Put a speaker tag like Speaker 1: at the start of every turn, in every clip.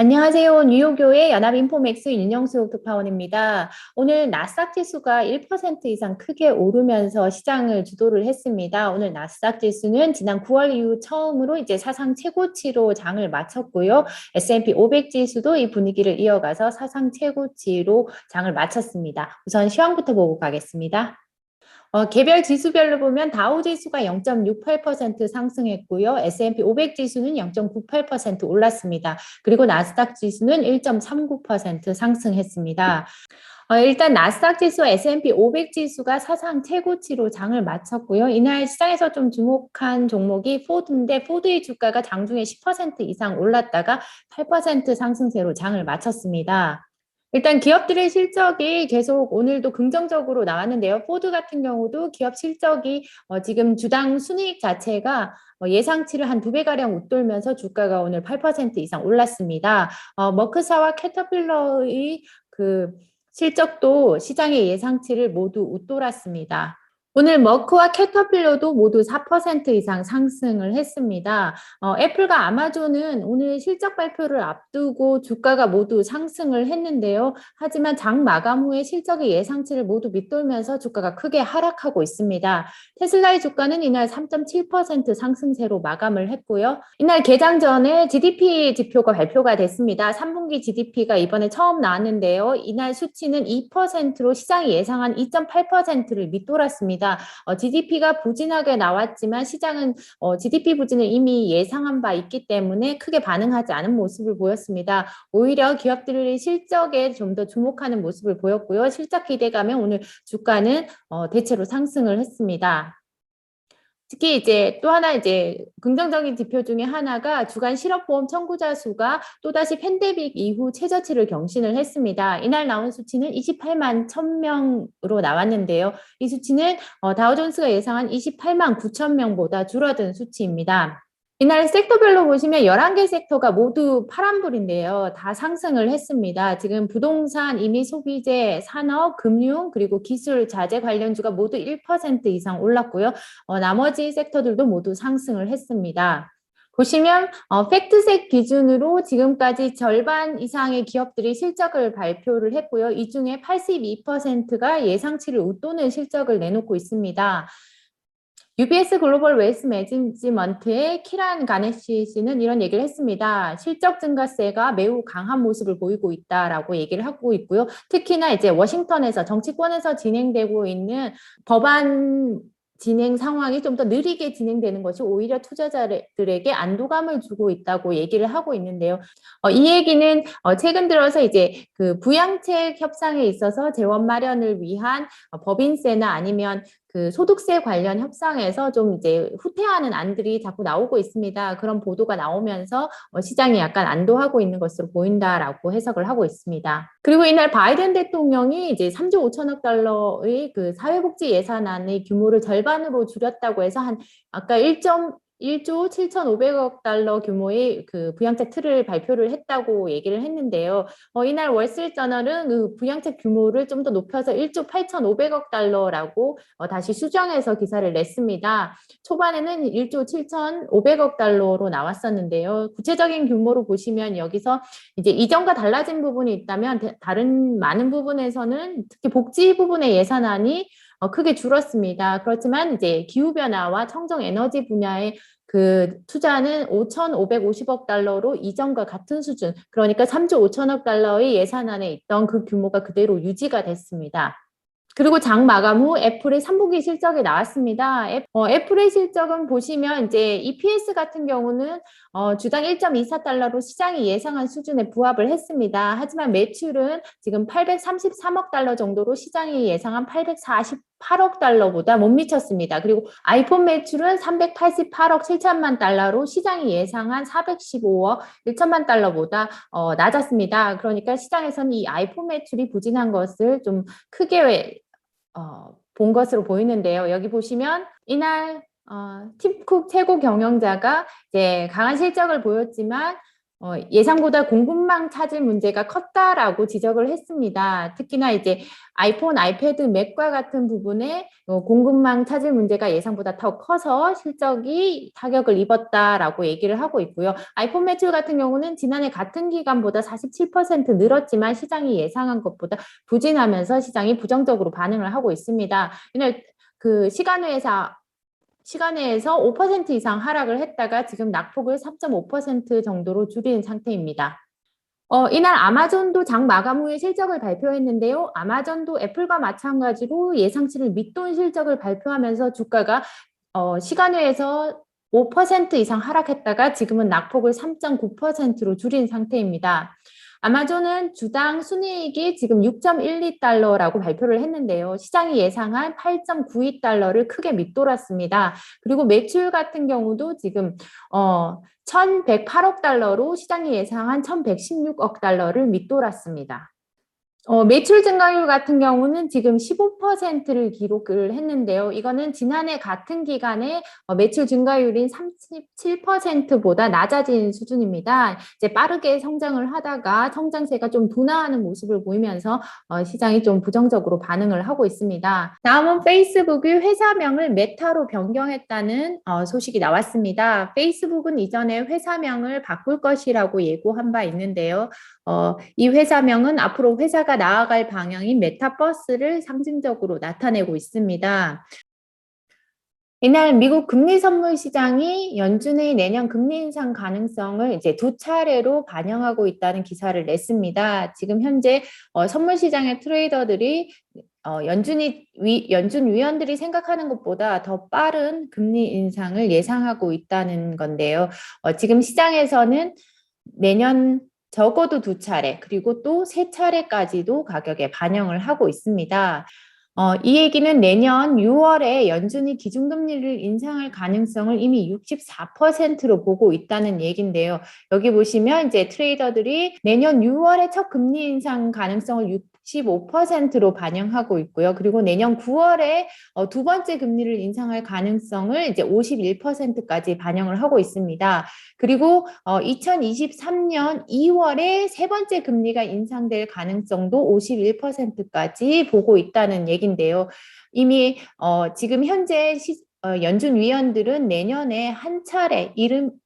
Speaker 1: 안녕하세요. 뉴욕교회 연합인포맥스 윤영수 특파원입니다. 오늘 나스닥 지수가 1% 이상 크게 오르면서 시장을 주도를 했습니다. 오늘 나스닥 지수는 지난 9월 이후 처음으로 이제 사상 최고치로 장을 마쳤고요. S&P 500 지수도 이 분위기를 이어가서 사상 최고치로 장을 마쳤습니다. 우선 시황부터 보고 가겠습니다. 개별 지수별로 보면 다우 지수가 0.68% 상승했고요. S&P 500 지수는 0.98% 올랐습니다. 그리고 나스닥 지수는 1.39% 상승했습니다. 일단 나스닥 지수, S&P 500 지수가 사상 최고치로 장을 마쳤고요. 이날 시장에서 좀 주목한 종목이 포드인데 포드의 주가가 장중에 10% 이상 올랐다가 8% 상승세로 장을 마쳤습니다. 일단 기업들의 실적이 계속 오늘도 긍정적으로 나왔는데요. 포드 같은 경우도 기업 실적이 지금 주당 순이익 자체가 예상치를 한 2배가량 웃돌면서 주가가 오늘 8% 이상 올랐습니다. 머크사와 캐터필러의 그 실적도 시장의 예상치를 모두 웃돌았습니다. 오늘 머크와 캐터필러도 모두 4% 이상 상승을 했습니다. 애플과 아마존은 오늘 실적 발표를 앞두고 주가가 모두 상승을 했는데요. 하지만 장 마감 후에 실적의 예상치를 모두 밑돌면서 주가가 크게 하락하고 있습니다. 테슬라의 주가는 이날 3.7% 상승세로 마감을 했고요. 이날 개장 전에 GDP 지표가 발표가 됐습니다. 3분기 GDP가 이번에 처음 나왔는데요. 이날 수치는 2%로 시장이 예상한 2.8%를 밑돌았습니다. GDP가 부진하게 나왔지만 시장은 GDP 부진을 이미 예상한 바 있기 때문에 크게 반응하지 않은 모습을 보였습니다. 오히려 기업들의 실적에 좀 더 주목하는 모습을 보였고요. 실적 기대감에 오늘 주가는 대체로 상승을 했습니다. 특히 이제 또 하나 이제 긍정적인 지표 중에 하나가 주간 실업보험 청구자 수가 또다시 팬데믹 이후 최저치를 경신을 했습니다. 이날 나온 수치는 28만 1000명으로 나왔는데요. 이 수치는 다우존스가 예상한 28만 9천 명보다 줄어든 수치입니다. 이날 섹터별로 보시면 11개 섹터가 모두 파란불인데요. 다 상승을 했습니다. 지금 부동산, 임의 소비재, 산업, 금융, 그리고 기술, 자재 관련주가 모두 1% 이상 올랐고요. 나머지 섹터들도 모두 상승을 했습니다. 보시면 팩트셋 기준으로 지금까지 절반 이상의 기업들이 실적을 발표를 했고요. 이 중에 82%가 예상치를 웃도는 실적을 내놓고 있습니다. UBS 글로벌 웨alth 매니지먼트의 키란 가네시 씨는 이런 얘기를 했습니다. 실적 증가세가 매우 강한 모습을 보이고 있다라고 얘기를 하고 있고요. 특히나 이제 워싱턴에서 정치권에서 진행되고 있는 법안 진행 상황이 좀 더 느리게 진행되는 것이 오히려 투자자들에게 안도감을 주고 있다고 얘기를 하고 있는데요. 이 얘기는 최근 들어서 이제 그 부양책 협상에 있어서 재원 마련을 위한 법인세나 아니면 그 소득세 관련 협상에서 좀 이제 후퇴하는 안들이 자꾸 나오고 있습니다. 그런 보도가 나오면서 시장이 약간 안도하고 있는 것으로 보인다라고 해석을 하고 있습니다. 그리고 이날 바이든 대통령이 이제 3조 5천억 달러의 그 사회복지 예산안의 규모를 절반으로 줄였다고 해서 한 아까 1조 7,500억 달러 규모의 그 부양책 틀을 발표를 했다고 얘기를 했는데요. 이날 월스트리트저널은 그 부양책 규모를 좀 더 높여서 1조 8,500억 달러라고 다시 수정해서 기사를 냈습니다. 초반에는 1조 7,500억 달러로 나왔었는데요. 구체적인 규모로 보시면 여기서 이제 이전과 달라진 부분이 있다면 다른 많은 부분에서는 특히 복지 부분의 예산안이 크게 줄었습니다. 그렇지만 이제 기후변화와 청정에너지 분야의 그 투자는 5,550억 달러로 이전과 같은 수준, 그러니까 3조 5천억 달러의 예산안에 있던 그 규모가 그대로 유지가 됐습니다. 그리고 장 마감 후 애플의 3분기 실적이 나왔습니다. 애플의 실적은 보시면 이제 EPS 같은 경우는 주당 1.24달러로 시장이 예상한 수준에 부합을 했습니다. 하지만 매출은 지금 833억 달러 정도로 시장이 예상한 848억 달러보다 못 미쳤습니다. 그리고 아이폰 매출은 388억 7천만 달러로 시장이 예상한 415억 1천만 달러보다 낮았습니다. 그러니까 시장에서는 이 아이폰 매출이 부진한 것을 좀 크게 본 것으로 보이는데요. 여기 보시면 이날 팀쿡 최고 경영자가 이제 강한 실적을 보였지만 예상보다 공급망 차질 문제가 컸다라고 지적을 했습니다. 특히나 이제 아이폰, 아이패드, 맥과 같은 부분에 공급망 차질 문제가 예상보다 더 커서 실적이 타격을 입었다라고 얘기를 하고 있고요. 아이폰 매출 같은 경우는 지난해 같은 기간보다 47% 늘었지만 시장이 예상한 것보다 부진하면서 시장이 부정적으로 반응을 하고 있습니다. 이날 그 시간에서 5% 이상 하락을 했다가 지금 낙폭을 3.5% 정도로 줄인 상태입니다. 이날 아마존도 장 마감 후에 실적을 발표했는데요. 아마존도 애플과 마찬가지로 예상치를 밑돈 실적을 발표하면서 주가가 시간외에서 5% 이상 하락했다가 지금은 낙폭을 3.9%로 줄인 상태입니다. 아마존은 주당 순이익이 지금 6.12달러라고 발표를 했는데요. 시장이 예상한 8.92달러를 크게 밑돌았습니다. 그리고 매출 같은 경우도 지금 1,108억 달러로 시장이 예상한 1,116억 달러를 밑돌았습니다. 매출 증가율 같은 경우는 지금 15%를 기록을 했는데요. 이거는 지난해 같은 기간에 매출 증가율인 37%보다 낮아진 수준입니다. 이제 빠르게 성장을 하다가 성장세가 좀 둔화하는 모습을 보이면서 시장이 좀 부정적으로 반응을 하고 있습니다. 다음은 페이스북이 회사명을 메타로 변경했다는 소식이 나왔습니다. 페이스북은 이전에 회사명을 바꿀 것이라고 예고한 바 있는데요. 이 회사명은 앞으로 회사가 나아갈 방향인 메타버스를 상징적으로 나타내고 있습니다. 이날 미국 금리 선물 시장이 연준의 내년 금리 인상 가능성을 이제 2차례로 반영하고 있다는 기사를 냈습니다. 지금 현재 선물 시장의 트레이더들이 연준 위원들이 생각하는 것보다 더 빠른 금리 인상을 예상하고 있다는 건데요. 지금 시장에서는 내년 적어도 2차례, 그리고 또 3차례까지도 가격에 반영을 하고 있습니다. 이 얘기는 내년 6월에 연준이 기준금리를 인상할 가능성을 이미 64%로 보고 있다는 얘기인데요. 여기 보시면 이제 트레이더들이 내년 6월에 첫 금리 인상 가능성을 65%로 반영하고 있고요. 그리고 내년 9월에 두 번째 금리를 인상할 가능성을 이제 51%까지 반영을 하고 있습니다. 그리고 2023년 2월에 세 번째 금리가 인상될 가능성도 51%까지 보고 있다는 얘기인데요. 이미 지금 현재 연준 위원들은 내년에 한 차례,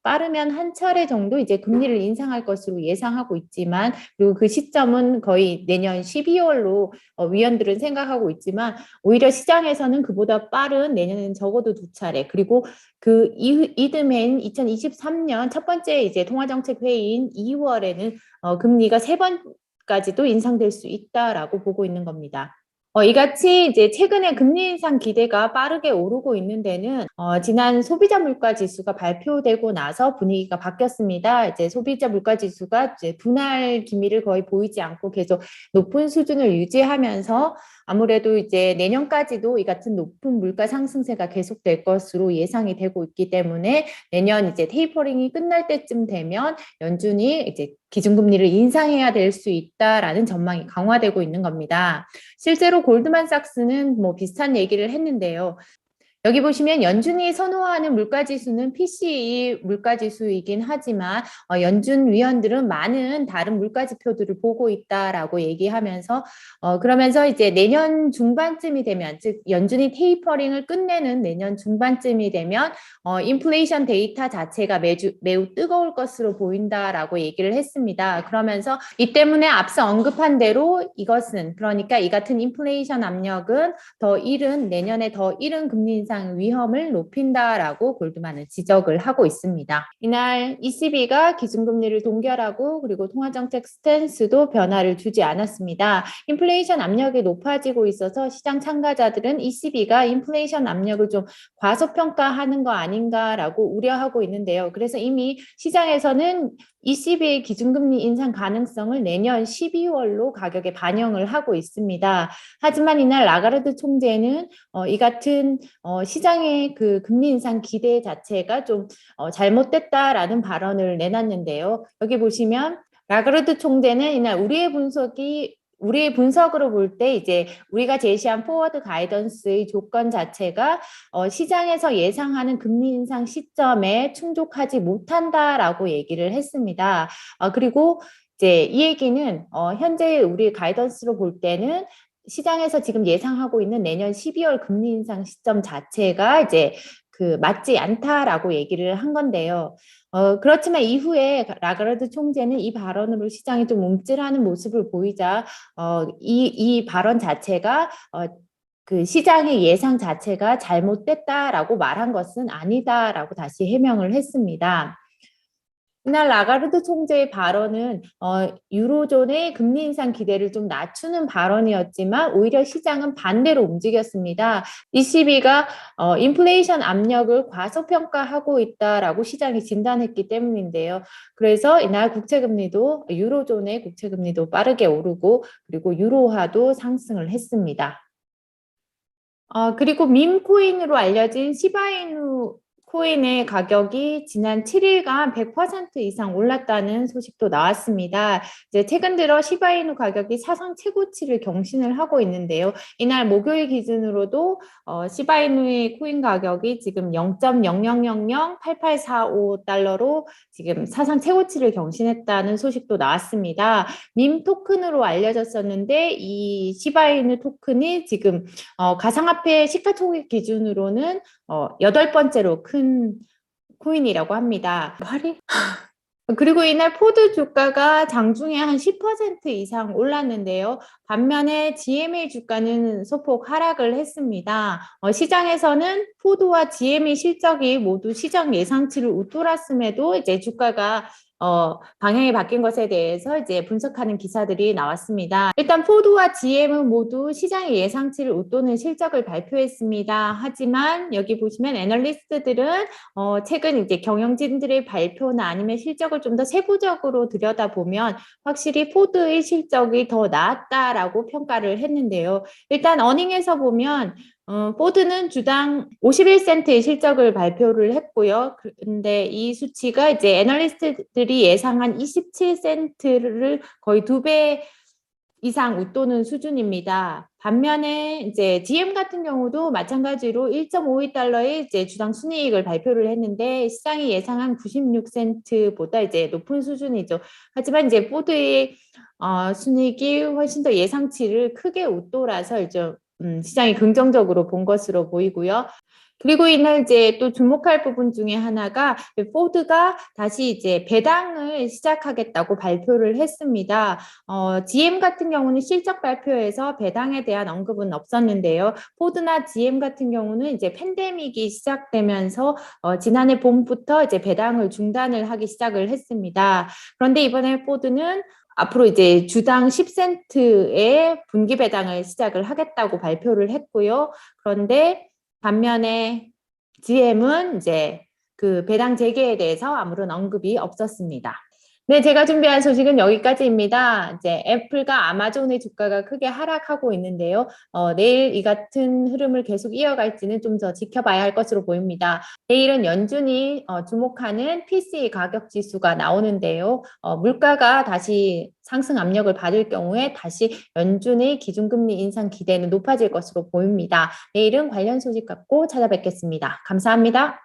Speaker 1: 빠르면 한 차례 정도 이제 금리를 인상할 것으로 예상하고 있지만, 그리고 그 시점은 거의 내년 12월로 위원들은 생각하고 있지만, 오히려 시장에서는 그보다 빠른 내년에는 적어도 2차례, 그리고 그 이듬해인 2023년 첫 번째 이제 통화정책 회의인 2월에는 금리가 3번까지도 인상될 수 있다라고 보고 있는 겁니다. 이같이 이제 최근에 금리 인상 기대가 빠르게 오르고 있는 데는 지난 소비자 물가 지수가 발표되고 나서 분위기가 바뀌었습니다. 이제 소비자 물가 지수가 이제 둔할 기미를 거의 보이지 않고 계속 높은 수준을 유지하면서 아무래도 이제 내년까지도 이 같은 높은 물가 상승세가 계속될 것으로 예상이 되고 있기 때문에 내년 이제 테이퍼링이 끝날 때쯤 되면 연준이 이제 기준금리를 인상해야 될 수 있다라는 전망이 강화되고 있는 겁니다. 실제로 골드만삭스는 뭐 비슷한 얘기를 했는데요. 여기 보시면 연준이 선호하는 물가지수는 PCE 물가지수이긴 하지만 연준 위원들은 많은 다른 물가지표들을 보고 있다라고 얘기하면서 그러면서 이제 내년 중반쯤이 되면, 즉 연준이 테이퍼링을 끝내는 내년 중반쯤이 되면 인플레이션 데이터 자체가 매우 뜨거울 것으로 보인다라고 얘기를 했습니다. 그러면서 이 때문에 앞서 언급한 대로 이것은, 그러니까 이 같은 인플레이션 압력은 내년에 더 이른 금리 인상 위험을 높인다라고 골드만은 지적을 하고 있습니다. 이날 ECB가 기준금리를 동결하고 그리고 통화정책 스탠스도 변화를 주지 않았습니다. 인플레이션 압력이 높아지고 있어서 시장 참가자들은 ECB가 인플레이션 압력을 좀 과소평가하는 거 아닌가라고 우려하고 있는데요. 그래서 이미 시장에서는 ECB의 기준금리 인상 가능성을 내년 12월로 가격에 반영을 하고 있습니다. 하지만 이날 라가르드 총재는 이 같은 시장의 그 금리 인상 기대 자체가 좀 잘못됐다라는 발언을 내놨는데요. 여기 보시면 라가르드 총재는 이날 우리 분석으로 볼 때 이제 우리가 제시한 포워드 가이던스의 조건 자체가 시장에서 예상하는 금리 인상 시점에 충족하지 못한다라고 얘기를 했습니다. 그리고 이제 이 얘기는 현재 우리 가이던스로 볼 때는 시장에서 지금 예상하고 있는 내년 12월 금리 인상 시점 자체가 이제 맞지 않다라고 얘기를 한 건데요. 그렇지만 이후에 라가르드 총재는 이 발언으로 시장이 좀 움찔하는 모습을 보이자 이 발언 자체가 그 시장의 예상 자체가 잘못됐다라고 말한 것은 아니다라고 다시 해명을 했습니다. 이날 라가르드 총재의 발언은 유로존의 금리 인상 기대를 좀 낮추는 발언이었지만 오히려 시장은 반대로 움직였습니다. ECB가 인플레이션 압력을 과소평가하고 있다라고 시장이 진단했기 때문인데요. 그래서 이날 국채금리도 유로존의 국채금리도 빠르게 오르고 그리고 유로화도 상승을 했습니다. 그리고 밈코인으로 알려진 시바이누 코인의 가격이 지난 7일간 100% 이상 올랐다는 소식도 나왔습니다. 이제 최근 들어 시바이누 가격이 사상 최고치를 경신을 하고 있는데요. 이날 목요일 기준으로도 시바이누의 코인 가격이 지금 0.00008845달러로 지금 사상 최고치를 경신했다는 소식도 나왔습니다. 밈 토큰으로 알려졌었는데 이 시바이누 토큰이 지금 가상화폐 시가총액 기준으로는 8번째로 큰 코인이라고 합니다. 그리고 이날 포드 주가가 장중에 한 10% 이상 올랐는데요. 반면에 GMA 주가는 소폭 하락을 했습니다. 시장에서는 포드와 GMA 실적이 모두 시장 예상치를 웃돌았음에도 이제 주가가 방향이 바뀐 것에 대해서 이제 분석하는 기사들이 나왔습니다. 일단 포드와 GM은 모두 시장의 예상치를 웃도는 실적을 발표했습니다. 하지만 여기 보시면 애널리스트들은 최근 이제 경영진들의 발표나 아니면 실적을 좀 더 세부적으로 들여다보면 확실히 포드의 실적이 더 나았다라고 평가를 했는데요. 일단 어닝에서 보면 포드는 주당 51센트의 실적을 발표를 했고요. 근데 이 수치가 이제 애널리스트들이 예상한 27센트를 거의 2배 이상 웃도는 수준입니다. 반면에 이제 GM 같은 경우도 마찬가지로 1.52달러의 이제 주당 순이익을 발표를 했는데 시장이 예상한 96센트보다 이제 높은 수준이죠. 하지만 이제 포드의 순이익이 훨씬 더 예상치를 크게 웃돌아서 이제 시장이 긍정적으로 본 것으로 보이고요. 그리고 이날 이제 또 주목할 부분 중에 하나가 포드가 다시 이제 배당을 시작하겠다고 발표를 했습니다. GM 같은 경우는 실적 발표에서 배당에 대한 언급은 없었는데요. 포드나 GM 같은 경우는 이제 팬데믹이 시작되면서 지난해 봄부터 이제 배당을 중단을 하기 시작을 했습니다. 그런데 이번에 포드는 앞으로 이제 주당 10센트의 분기 배당을 시작을 하겠다고 발표를 했고요. 그런데 반면에 GM은 이제 그 배당 재개에 대해서 아무런 언급이 없었습니다. 네, 제가 준비한 소식은 여기까지입니다. 이제 애플과 아마존의 주가가 크게 하락하고 있는데요. 내일 이 같은 흐름을 계속 이어갈지는 좀 더 지켜봐야 할 것으로 보입니다. 내일은 연준이 주목하는 PC 가격 지수가 나오는데요. 물가가 다시 상승 압력을 받을 경우에 다시 연준의 기준금리 인상 기대는 높아질 것으로 보입니다. 내일은 관련 소식 갖고 찾아뵙겠습니다. 감사합니다.